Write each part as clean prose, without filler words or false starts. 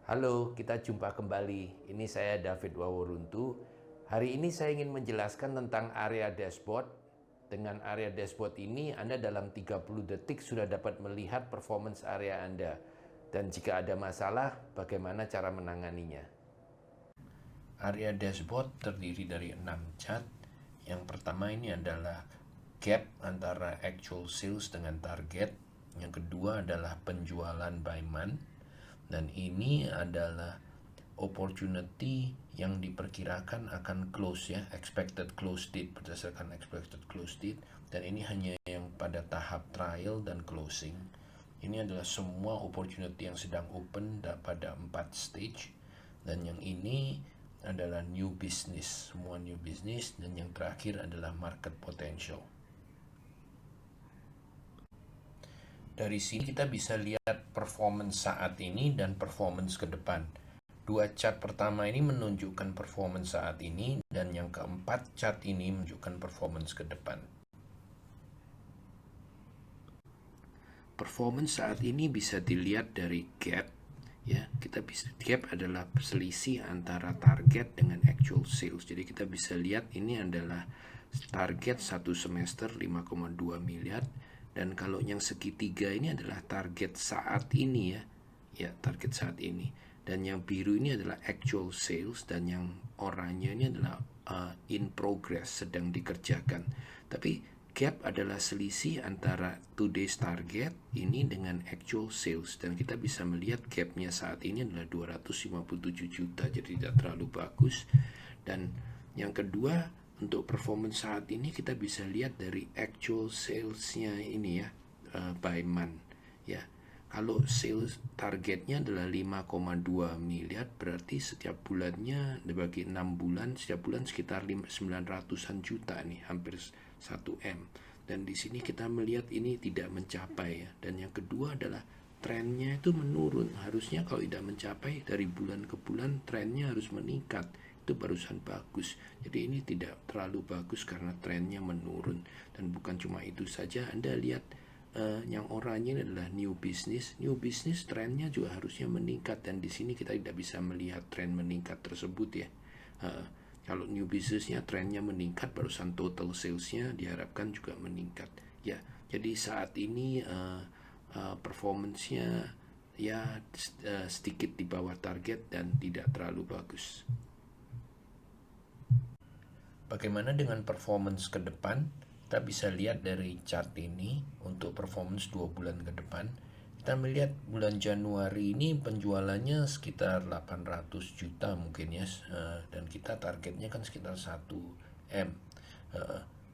Halo, kita jumpa kembali. Ini saya David Waworuntu. Hari ini saya ingin menjelaskan tentang area dashboard. Dengan area dashboard ini, Anda dalam 30 detik sudah dapat melihat performance area Anda. Dan jika ada masalah, bagaimana cara menanganinya. Area dashboard terdiri dari 6 chart. Yang pertama ini adalah gap antara actual sales dengan target. Yang kedua adalah penjualan by month. Dan ini adalah opportunity yang diperkirakan akan close ya, expected close date, berdasarkan expected close date. Dan ini hanya yang pada tahap trial dan closing. Ini adalah semua opportunity yang sedang open pada 4 stage. Dan yang ini adalah new business, semua new business. Dan yang terakhir adalah market potential. Dari sini kita bisa lihat performance saat ini dan performance ke depan. Dua chart pertama ini menunjukkan performance saat ini, dan yang keempat chart ini menunjukkan performance ke depan. Performance saat ini bisa dilihat dari gap. Ya, kita bisa, gap adalah selisih antara target dengan actual sales. Jadi kita bisa lihat ini adalah target satu semester 5,2 miliar. Dan kalau yang segitiga ini adalah target saat ini ya target saat ini. Dan yang biru ini adalah actual sales, dan yang oranye ini adalah in progress, sedang dikerjakan. Tapi gap adalah selisih antara today's target ini dengan actual sales, dan kita bisa melihat gapnya saat ini adalah 257 juta, jadi tidak terlalu bagus. Dan yang kedua, untuk performance saat ini kita bisa lihat dari actual salesnya ini ya, by month ya. Kalau sales targetnya adalah 5,2 miliar, berarti setiap bulannya dibagi 6 bulan, setiap bulan sekitar 900-an juta nih, hampir 1 M. Dan di sini kita melihat ini tidak mencapai ya. Dan yang kedua adalah trennya itu menurun. Harusnya kalau tidak mencapai dari bulan ke bulan, trennya harus meningkat. Itu barusan bagus. Jadi ini tidak terlalu bagus karena trennya menurun. Dan bukan cuma itu saja, Anda lihat yang oranye adalah new business. New business trennya juga harusnya meningkat, dan di sini kita tidak bisa melihat tren meningkat tersebut ya. Kalau new businessnya trennya meningkat, barusan total salesnya diharapkan juga meningkat ya. Jadi saat ini performance-nya ya sedikit di bawah target dan tidak terlalu bagus. Bagaimana dengan performance ke depan? Kita bisa lihat dari chart ini untuk performance 2 bulan ke depan. Kita melihat bulan Januari ini penjualannya sekitar 800 juta mungkin ya, dan kita targetnya kan sekitar 1 M.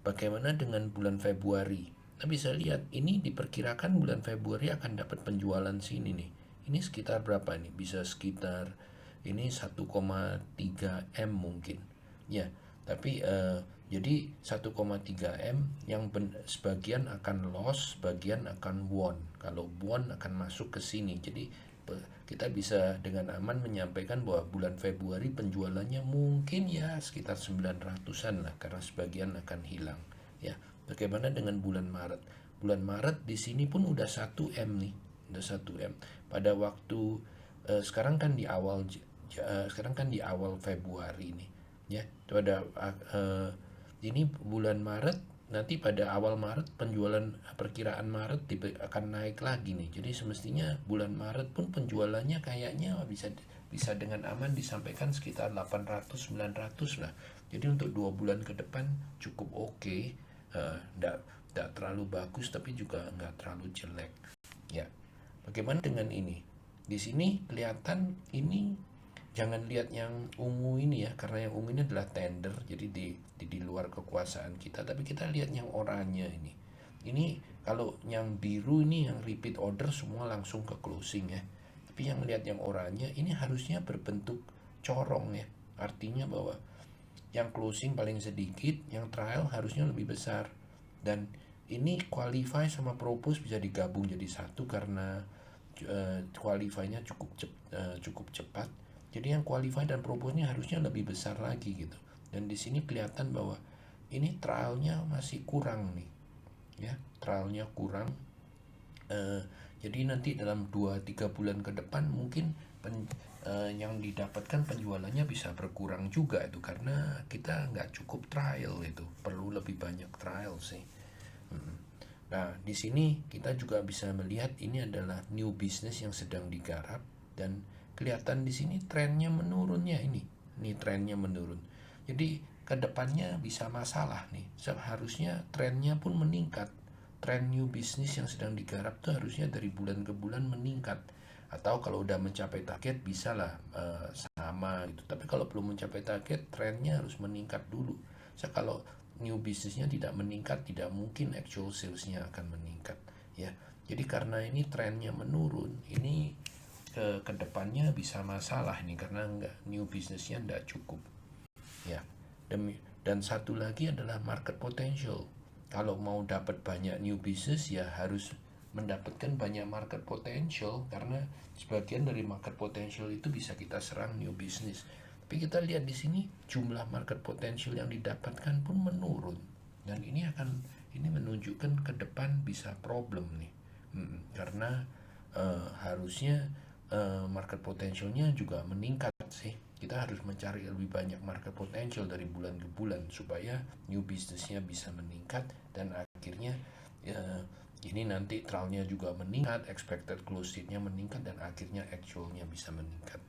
Bagaimana dengan bulan Februari? Kita bisa lihat ini diperkirakan bulan Februari akan dapat penjualan sini nih. Ini sekitar berapa nih? Bisa sekitar ini 1,3 M mungkin. Ya, tapi jadi 1,3 M yang sebagian akan loss, sebagian akan won. Kalau won akan masuk ke sini. Jadi kita bisa dengan aman menyampaikan bahwa bulan Februari penjualannya mungkin ya sekitar 900-an lah, karena sebagian akan hilang. Ya, bagaimana dengan bulan Maret? Bulan Maret di sini pun udah 1 M nih, udah 1 M. Pada waktu sekarang kan di awal Februari nih. Ya, pada ini bulan Maret, nanti pada awal Maret penjualan perkiraan Maret akan naik lagi nih. Jadi semestinya bulan Maret pun penjualannya kayaknya bisa dengan aman disampaikan sekitar 800-900 lah. Jadi untuk 2 bulan ke depan cukup oke. Nggak terlalu bagus tapi juga nggak terlalu jelek. Ya. Bagaimana dengan ini? Di sini kelihatan ini, jangan lihat yang ungu ini ya, karena yang ungu ini adalah tender, jadi di luar kekuasaan kita. Tapi kita lihat yang oranye ini. Ini kalau yang biru ini yang repeat order semua langsung ke closing ya. Tapi yang lihat yang oranye ini harusnya berbentuk corong ya. Artinya bahwa yang closing paling sedikit, yang trial harusnya lebih besar. Dan ini qualify sama propose bisa digabung jadi satu karena qualify-nya cukup cepat. Jadi yang qualify dan propose-nya harusnya lebih besar lagi gitu. Dan di sini kelihatan bahwa ini trialnya masih kurang nih. Ya, trialnya kurang. Jadi nanti dalam 2-3 bulan ke depan mungkin yang didapatkan penjualannya bisa berkurang juga itu, karena kita nggak cukup trial, itu perlu lebih banyak trial sih. Nah, di sini kita juga bisa melihat ini adalah new business yang sedang digarap, dan kelihatan di sini trennya menurunnya ini. Ini trennya menurun. Jadi kedepannya bisa masalah nih. Seharusnya trennya pun meningkat. Tren new business yang sedang digarap tuh harusnya dari bulan ke bulan meningkat. Atau kalau udah mencapai target bisa lah sama gitu. Tapi kalau belum mencapai target, trennya harus meningkat dulu. Kalau new businessnya tidak meningkat, tidak mungkin actual salesnya akan meningkat, ya. Jadi karena ini trennya menurun, ini ke depannya bisa masalah nih, karena new businessnya tidak cukup, ya. Dan satu lagi adalah market potential. Kalau mau dapat banyak new business ya harus mendapatkan banyak market potential, karena sebagian dari market potential itu bisa kita serang new business. Tapi kita lihat di sini jumlah market potential yang didapatkan pun menurun, dan ini menunjukkan ke depan bisa problem nih. Karena harusnya market potentialnya juga meningkat sih. Kita harus mencari lebih banyak market potential dari bulan ke bulan supaya new businessnya bisa meningkat, dan akhirnya ini nanti trialnya juga meningkat, expected close rate-nya meningkat, dan akhirnya actualnya bisa meningkat.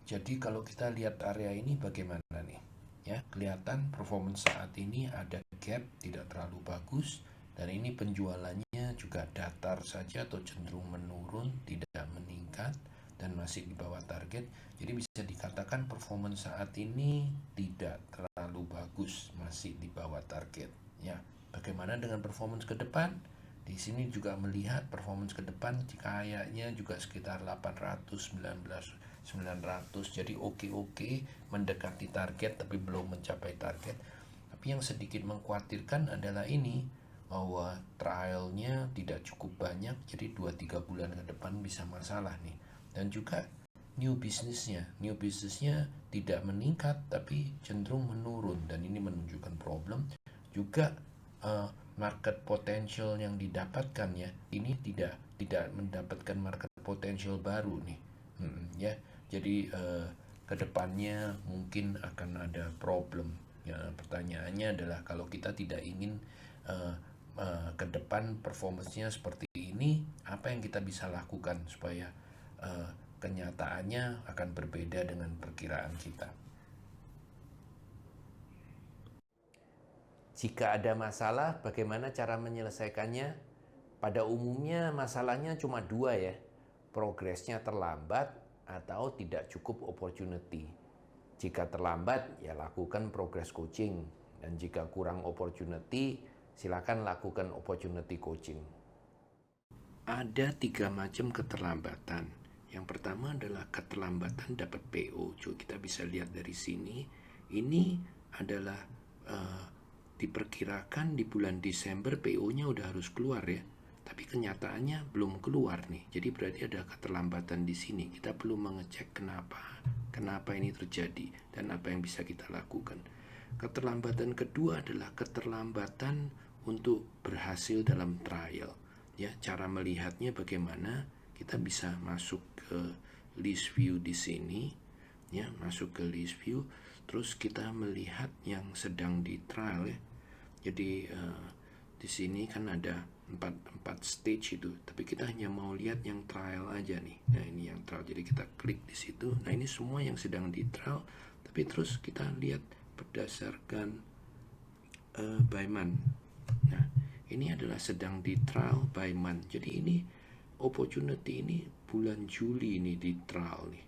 Jadi kalau kita lihat area ini bagaimana nih? Ya, kelihatan performance saat ini ada gap, tidak terlalu bagus, dan ini penjualannya juga datar saja atau cenderung menurun, tidak meningkat, dan masih di bawah target. Jadi bisa dikatakan performance saat ini tidak terlalu bagus, masih di bawah target. Ya, bagaimana dengan performance ke depan? Di sini juga melihat performance ke depan kayaknya juga sekitar 800, 900, jadi oke, mendekati target tapi belum mencapai target. Tapi yang sedikit mengkhawatirkan adalah ini, bahwa trialnya tidak cukup banyak, jadi 2-3 bulan ke depan bisa masalah nih. Dan juga new businessnya tidak meningkat tapi cenderung menurun, dan ini menunjukkan problem. Juga market potential yang didapatkan ya, ini tidak mendapatkan market potential baru nih. Ya, jadi kedepannya mungkin akan ada problem. Ya, pertanyaannya adalah kalau kita tidak ingin ke depan performance-nya seperti ini, apa yang kita bisa lakukan supaya kenyataannya akan berbeda dengan perkiraan kita. Jika ada masalah, bagaimana cara menyelesaikannya? Pada umumnya masalahnya cuma dua ya, progresnya terlambat atau tidak cukup opportunity. Jika terlambat, ya lakukan progress coaching, dan jika kurang opportunity, silakan lakukan opportunity coaching. Ada 3 macam keterlambatan. Yang pertama adalah keterlambatan dapat PO. Coba kita bisa lihat dari sini. Ini adalah diperkirakan di bulan Desember PO-nya udah harus keluar ya. Tapi kenyataannya belum keluar nih. Jadi berarti ada keterlambatan di sini. Kita perlu mengecek kenapa ini terjadi dan apa yang bisa kita lakukan. Keterlambatan kedua adalah keterlambatan untuk berhasil dalam trial. Ya, cara melihatnya bagaimana? Kita bisa masuk ke list view di sini. Ya, masuk ke list view, terus kita melihat yang sedang di trial ya. Jadi di sini kan ada 4 stage itu, tapi kita hanya mau lihat yang trial aja nih. Nah, ini yang trial, jadi kita klik di situ. Nah, ini semua yang sedang di trial, tapi terus kita lihat berdasarkan by month. Nah, ini adalah sedang di trial by month. Jadi ini opportunity ini bulan Juli ini di trial nih.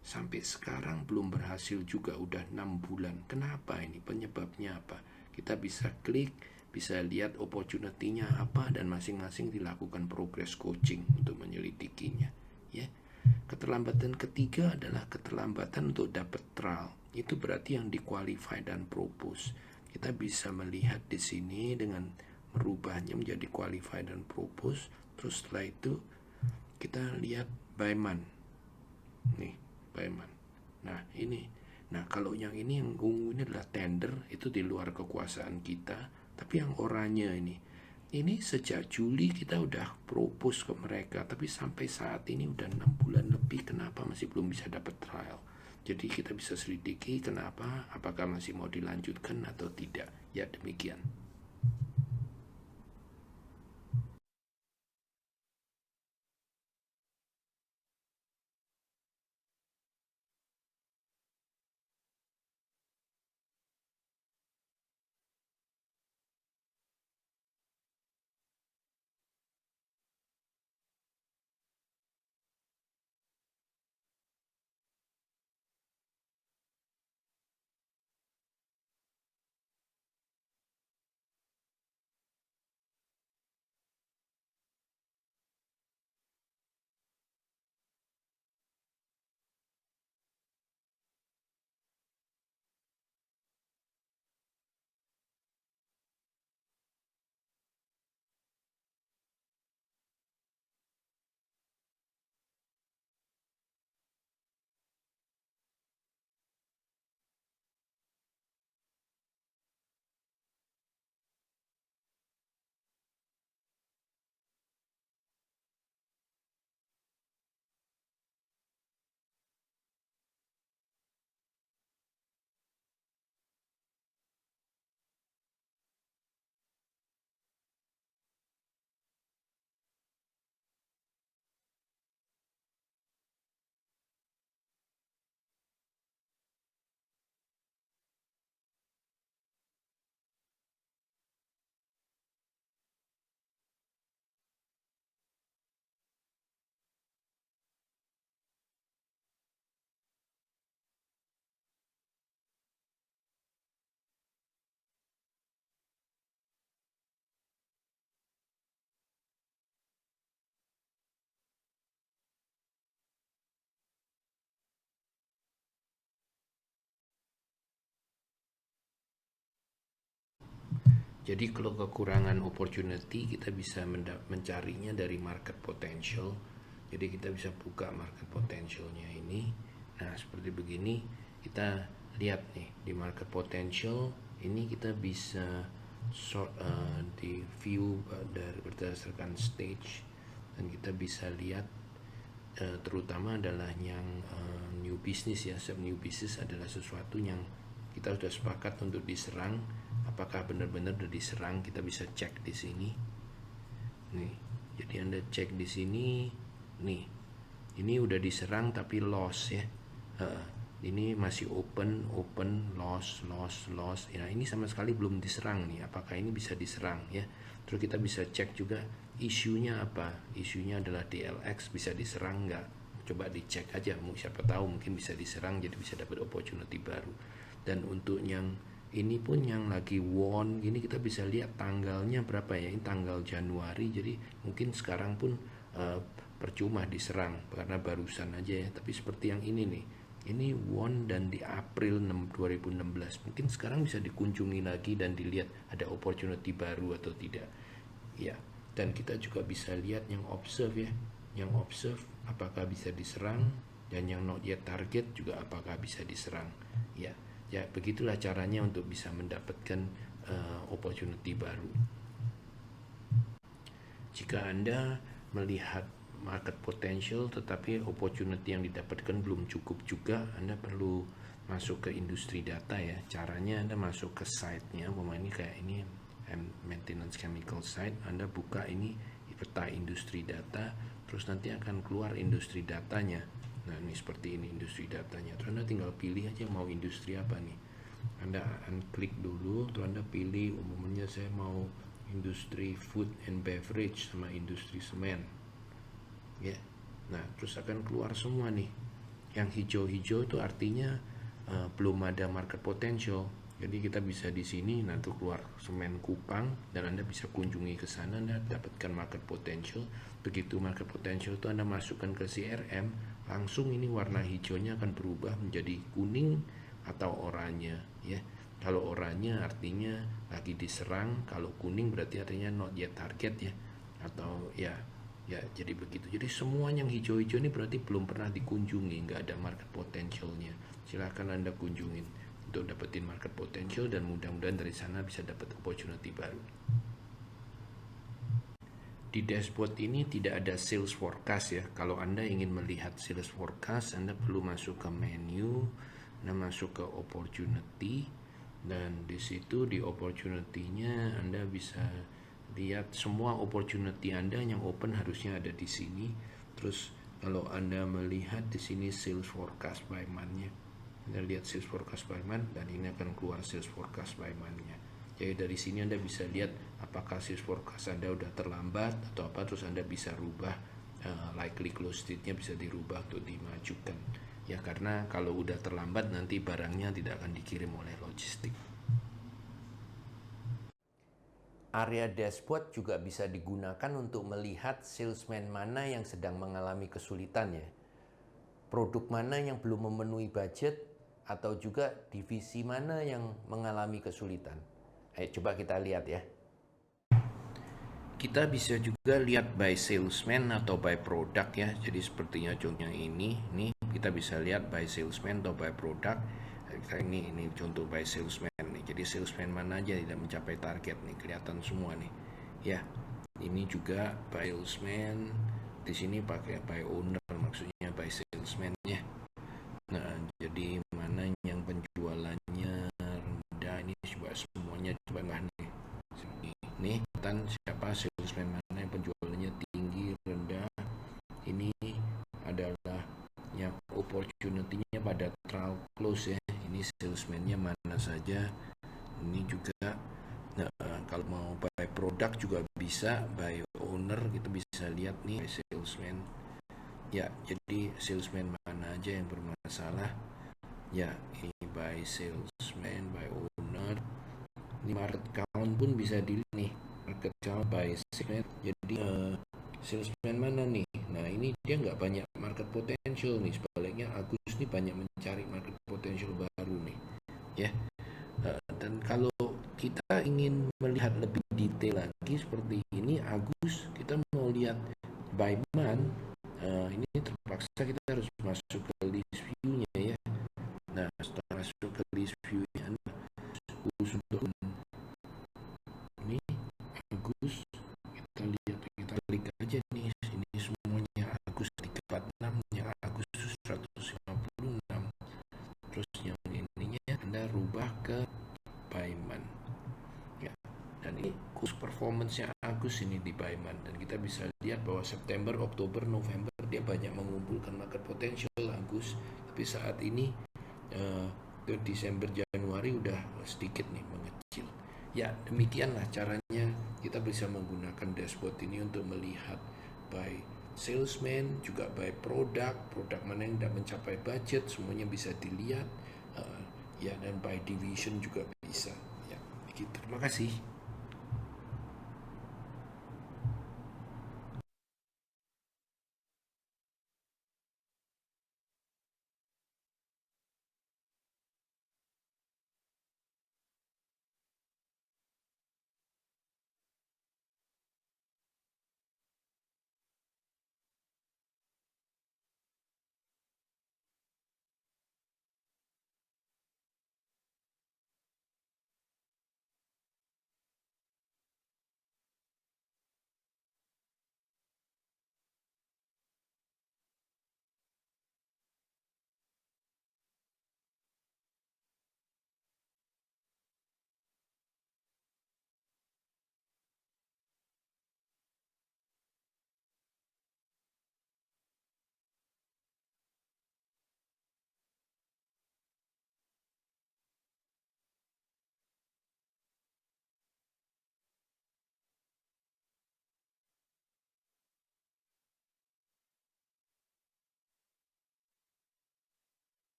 Sampai sekarang belum berhasil juga, udah 6 bulan. Kenapa ini? Penyebabnya apa? Kita bisa klik, bisa lihat opportunity-nya apa, dan masing-masing dilakukan progress coaching untuk menyelidikinya. Ya. Keterlambatan ketiga adalah keterlambatan untuk dapat trial. Itu berarti yang di-qualify dan propose. Kita bisa melihat di sini dengan merubahnya menjadi qualify dan propose. Terus setelah itu kita lihat by month. Nih, by month. Nah, ini. Nah, kalau yang ini, yang ungu ini adalah tender, itu di luar kekuasaan kita. Tapi yang oranye ini, Ini sejak Juli kita udah propose ke mereka, tapi sampai saat ini udah 6 bulan lebih, kenapa masih belum bisa dapat trial? Jadi kita bisa selidiki kenapa, apakah masih mau dilanjutkan atau tidak. Ya demikian. Jadi kalau kekurangan opportunity kita bisa mencarinya dari market potential. Jadi kita bisa buka market potentialnya ini. Nah seperti begini kita lihat nih di market potential ini kita bisa di view dari berdasarkan stage, dan kita bisa lihat terutama adalah yang new business ya. New business adalah sesuatu yang kita sudah sepakat untuk diserang. Apakah benar-benar sudah diserang? Kita bisa cek di sini. Nih, jadi Anda cek di sini. Nih, ini udah diserang tapi loss ya. Ini masih open, loss. Ya, ini sama sekali belum diserang nih. Apakah ini bisa diserang ya? Terus kita bisa cek juga isunya apa. Isunya adalah DLX, bisa diserang nggak? Coba dicek aja, siapa tahu mungkin bisa diserang, jadi bisa dapat opportunity baru. Dan untuk yang ini pun yang lagi won gini kita bisa lihat tanggalnya berapa ya. Ini tanggal Januari, jadi mungkin sekarang pun percuma diserang karena barusan aja ya. Tapi seperti yang ini nih, ini won dan di April 2016, mungkin sekarang bisa dikunjungi lagi dan dilihat ada opportunity baru atau tidak ya. Dan kita juga bisa lihat yang observe ya, yang observe apakah bisa diserang, dan yang not yet target juga apakah bisa diserang ya. Ya begitulah caranya untuk bisa mendapatkan opportunity baru. Jika Anda melihat market potential tetapi opportunity yang didapatkan belum cukup juga, Anda perlu masuk ke industri data ya. Caranya Anda masuk ke site-nya, ini kayak ini maintenance chemical site. Anda buka ini peta industri data, terus nanti akan keluar industri datanya. Nah ini seperti ini industri datanya. Terus Anda tinggal pilih aja mau industri apa nih. Anda klik dulu, terus Anda pilih, umumnya saya mau industri food and beverage sama industri semen ya. Nah terus akan keluar semua nih. Yang hijau-hijau itu artinya belum ada market potential. Jadi kita bisa di sini nanti keluar semen Kupang, dan Anda bisa kunjungi ke sana, Anda dapatkan market potential. Begitu market potential itu Anda masukkan ke CRM, langsung ini warna hijaunya akan berubah menjadi kuning atau oranye ya. Kalau oranye artinya lagi diserang, kalau kuning berarti artinya not yet target ya. Atau ya, ya jadi begitu. Jadi semua yang hijau-hijau ini berarti belum pernah dikunjungi, nggak ada market potentialnya. Silahkan Anda kunjungin untuk dapetin market potential, dan mudah-mudahan dari sana bisa dapat opportunity baru. Di dashboard ini tidak ada sales forecast ya. Kalau Anda ingin melihat sales forecast, Anda perlu masuk ke menu, Anda masuk ke opportunity, dan di situ di opportunity-nya Anda bisa lihat semua opportunity Anda yang open harusnya ada di sini. Terus kalau Anda melihat di sini sales forecast by month-nya, Anda lihat sales forecast by month dan ini akan keluar sales forecast by month-nya. Jadi dari sini Anda bisa lihat apakah sales forecast Anda udah terlambat atau apa, terus Anda bisa rubah likely close date-nya bisa dirubah untuk dimajukan. Ya karena kalau udah terlambat nanti barangnya tidak akan dikirim oleh logistik. Area dashboard juga bisa digunakan untuk melihat salesman mana yang sedang mengalami kesulitan ya. Produk mana yang belum memenuhi budget atau juga divisi mana yang mengalami kesulitan. Ayo coba kita lihat ya. Kita bisa juga lihat by salesman atau by product ya. Jadi sepertinya contohnya ini kita bisa lihat by salesman atau by product. Ini contoh by salesman nih. Jadi salesman mana aja tidak mencapai target nih, kelihatan semua nih. Ya. Ini juga by salesman. Di sini pakai by owner, maksudnya by salesman ya. Nah, jadi mana yang penjualannya rendah, ini coba semuanya coba nggak nih. Nih, dan siapa salesman mana yang penjualannya tinggi, rendah. Ini adalah yang opportunity-nya pada trial close ya. Ini salesman-nya mana saja. Ini juga kalau mau by product juga bisa, by owner kita bisa lihat nih by salesman. Ya, jadi salesman mana aja yang bermasalah. Ya, ini by salesman, by owner. Ini market count pun bisa dilihat nih, market count by salesman. Jadi salesman mana nih? Nah ini dia nggak banyak market potential nih. Sebaliknya Agus nih banyak mencari market potential baru nih. Ya. Dan kalau kita ingin melihat lebih detail lagi seperti ini, Agus kita mau lihat by month. Ini terpaksa kita harus masuk ke list view-nya ya. Nah setelah masuk ke list view-nya, Agus untuk ini Agus kita lihat, kita klik aja nih, ini semuanya Agus 346, yang Agustus 156, terus yang ininya Anda rubah ke by month ya. Dan ini kurs performance-nya Agus ini di by month, dan kita bisa lihat bahwa September, Oktober, November dia banyak mengumpulkan market potential Agus, tapi saat ini Desember, Januari udah sedikit nih mengecil. Ya demikianlah caranya kita bisa menggunakan dashboard ini untuk melihat by salesman, juga by produk mana yang tidak mencapai budget, semuanya bisa dilihat. Ya dan by division juga bisa ya. Begitu. Terima kasih.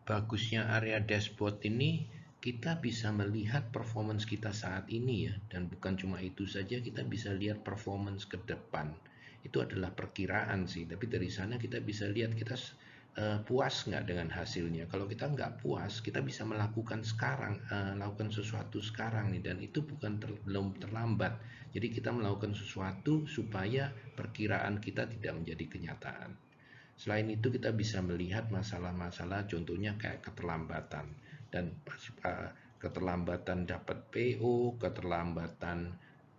Bagusnya area dashboard ini, kita bisa melihat performance kita saat ini ya, dan bukan cuma itu saja, kita bisa lihat performance ke depan. Itu adalah perkiraan sih, tapi dari sana kita bisa lihat kita puas nggak dengan hasilnya. Kalau kita nggak puas, kita bisa melakukan sekarang, lakukan sesuatu sekarang nih, dan itu belum terlambat. Jadi kita melakukan sesuatu supaya perkiraan kita tidak menjadi kenyataan. Selain itu kita bisa melihat masalah-masalah, contohnya kayak keterlambatan dan keterlambatan dapat PO, keterlambatan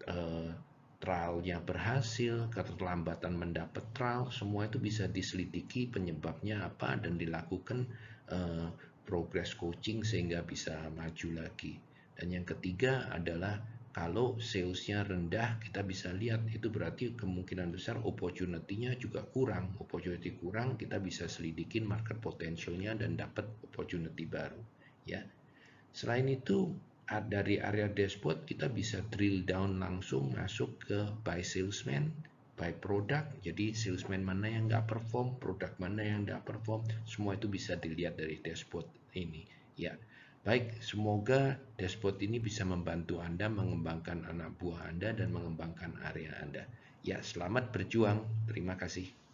eh, trialnya berhasil, keterlambatan mendapat trial, semua itu bisa diselidiki penyebabnya apa dan dilakukan eh, progress coaching sehingga bisa maju lagi. Dan yang ketiga adalah kalau salesnya rendah, kita bisa lihat itu berarti kemungkinan besar opportunity-nya juga kurang. Opportunity kurang, kita bisa selidikin market potential-nya dan dapat opportunity baru. Ya, selain itu dari area dashboard kita bisa drill down langsung masuk ke by salesman, by product. Jadi salesman mana yang nggak perform, produk mana yang nggak perform, semua itu bisa dilihat dari dashboard ini. Ya, baik, semoga dashboard ini bisa membantu Anda mengembangkan anak buah Anda dan mengembangkan area Anda. Ya, selamat berjuang. Terima kasih.